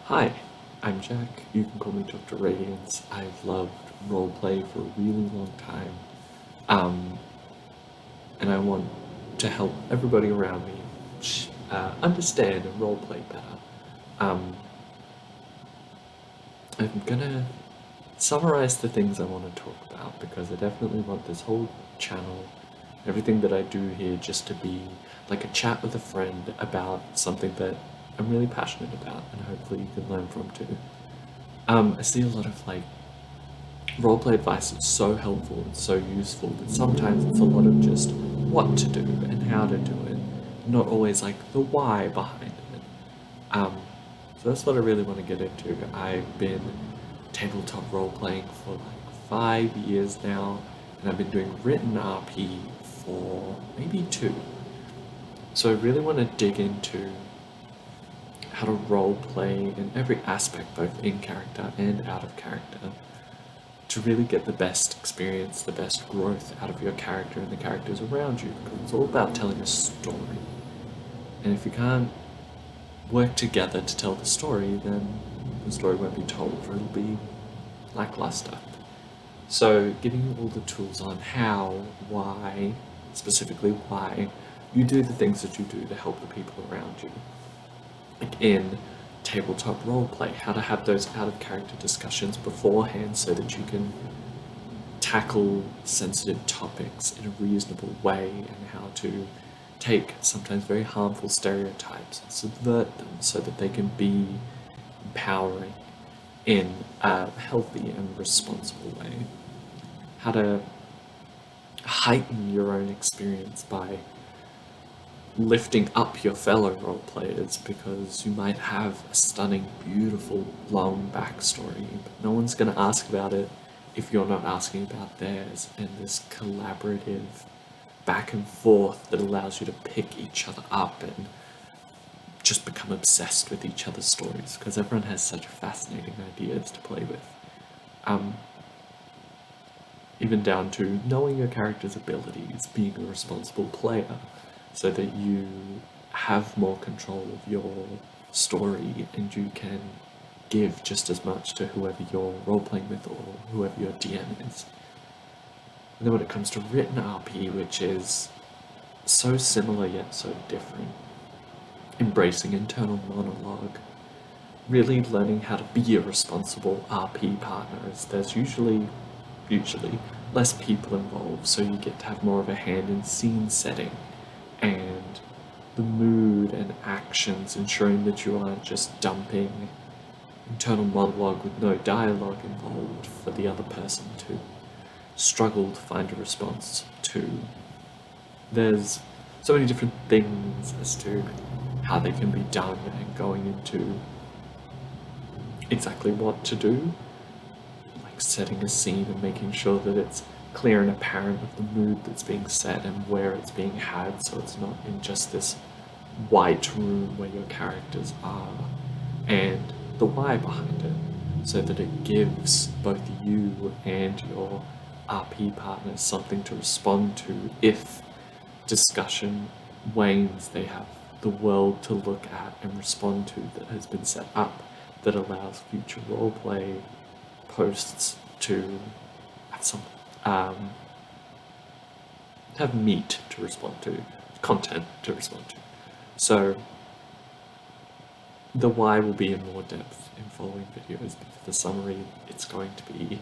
Hi, I'm Jack. You can call me Dr. Radiance. I've loved roleplay for a really long time. Um, and I want to help everybody around me understand and roleplay better. Um, I'm gonna summarize the things I want to talk about because I definitely want this whole channel, everything that I do here, just to be like a chat with a friend about something that I'm really passionate about and hopefully you can learn from too. I see a lot of roleplay advice is so helpful and so useful, but sometimes it's a lot of just what to do and how to do it, not always like the why behind it. Um, so that's what I really want to get into. I've been tabletop role playing for like 5 years now, and I've been doing written RP for maybe two. So I really want to dig into how to role play in every aspect, both in character and out of character, to really get the best experience, the best growth out of your character and the characters around you, because it's all about telling a story. And if you can't work together to tell the story, then the story won't be told, or it'll be lackluster. So, giving you all the tools on how, why, specifically why, you do the things that you do to help the people around you. Like in tabletop roleplay, how to have those out of character discussions beforehand so that you can tackle sensitive topics in a reasonable way, and how to take sometimes very harmful stereotypes and subvert them so that they can be empowering in a healthy and responsible way. How to heighten your own experience by lifting up your fellow role players, because you might have a stunning, beautiful, long backstory, but no one's going to ask about it if you're not asking about theirs, and this collaborative back and forth that allows you to pick each other up and just become obsessed with each other's stories, because everyone has such fascinating ideas to play with. Even down to knowing your character's abilities, being a responsible player, so that you have more control of your story and you can give just as much to whoever you're role playing with or whoever your DM is. And then when it comes to written RP, which is so similar yet so different, embracing internal monologue, really learning how to be a responsible RP partner, as there's usually less people involved, so you get to have more of a hand in scene setting and the mood and actions, ensuring that you aren't just dumping internal monologue with no dialogue involved for the other person to struggle to find a response to. There's so many different things as to how they can be done, and going into exactly what to do, like setting a scene and making sure that it's clear and apparent of the mood that's being set and where it's being had, so it's not in just this white room where your characters are, and the why behind it, so that it gives both you and your RP partners something to respond to if discussion wanes. They have the world to look at and respond to that has been set up, that allows future roleplay posts to have some have meat to respond to, content to respond to. So the why will be in more depth in following videos, but for the summary, it's going to be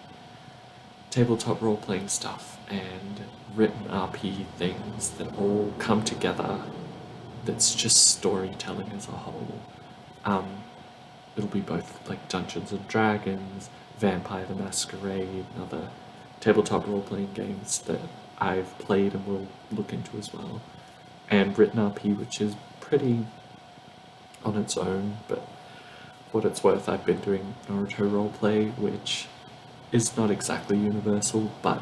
tabletop role-playing stuff and written RP things that all come together, that's just storytelling as a whole. It'll be both like Dungeons and Dragons, Vampire the Masquerade, and other tabletop role-playing games that I've played and will look into as well, and written RP, which is pretty on its own, but for what it's worth, I've been doing Naruto roleplay, which is not exactly universal, but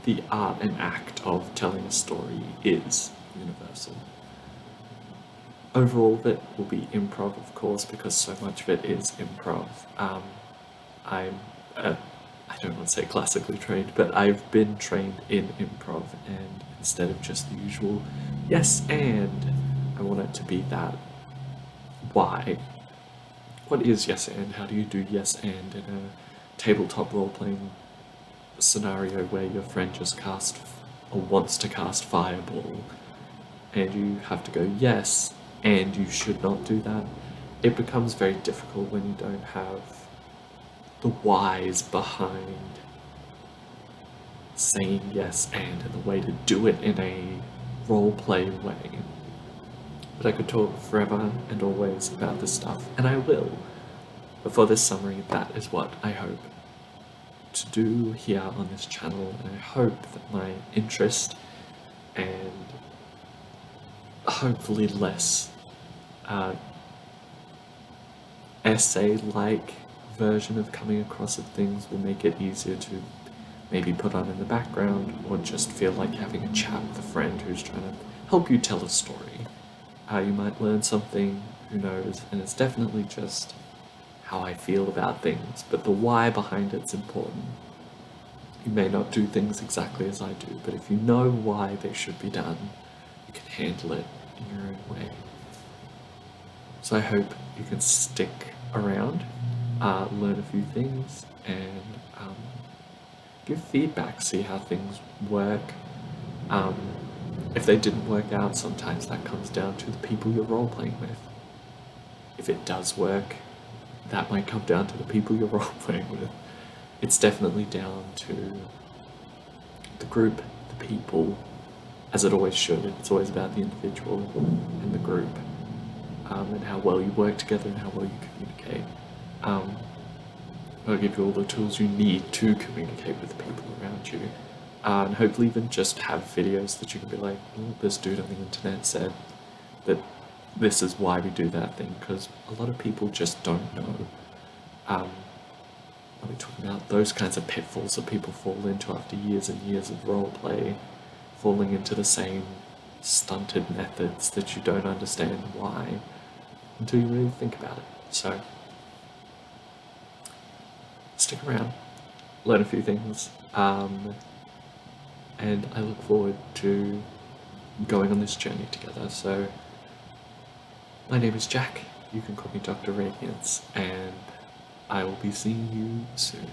the art and act of telling a story is universal. Overall of it will be improv, of course, because so much of it is improv. I'm, I don't want to say classically trained, but I've been trained in improv, and instead of just the usual yes and, I want it to be that why. what is yes and? How do you do yes and in a tabletop role playing scenario where your friend just casts or wants to cast Fireball and you have to go yes and you should not do that? It becomes very difficult when you don't have the whys behind saying yes and the way to do it in a roleplay way. But I could talk forever and always about this stuff, and I will. But for this summary, that is what I hope to do here on this channel, and I hope that my interest and hopefully less essay-like version of coming across of things will make it easier to maybe put on in the background, or just feel like having a chat with a friend who's trying to help you tell a story. You might learn something, who knows, and it's definitely just how I feel about things, but the why behind it's important. You may not do things exactly as I do, but if you know why they should be done, you can handle it in your own way. So I hope you can stick around, learn a few things, and give feedback, see how things work. If they didn't work out, sometimes that comes down to the people you're role-playing with. If it does work, that might come down to the people you're role-playing with. It's definitely down to the group, the people, as it always should. It's always about the individual and the group, and how well you work together and how well you communicate. I'll give you all the tools you need to communicate with the people around you. And hopefully even just have videos that you can be like, oh, this dude on the internet said that this is why we do that thing, because a lot of people just don't know. Are we talking about those kinds of pitfalls that people fall into after years and years of roleplay, falling into the same stunted methods that you don't understand why until you really think about it. So stick around, learn a few things, and I look forward to going on this journey together. So my name is Jack, you can call me Dr. Radiance, and I will be seeing you soon.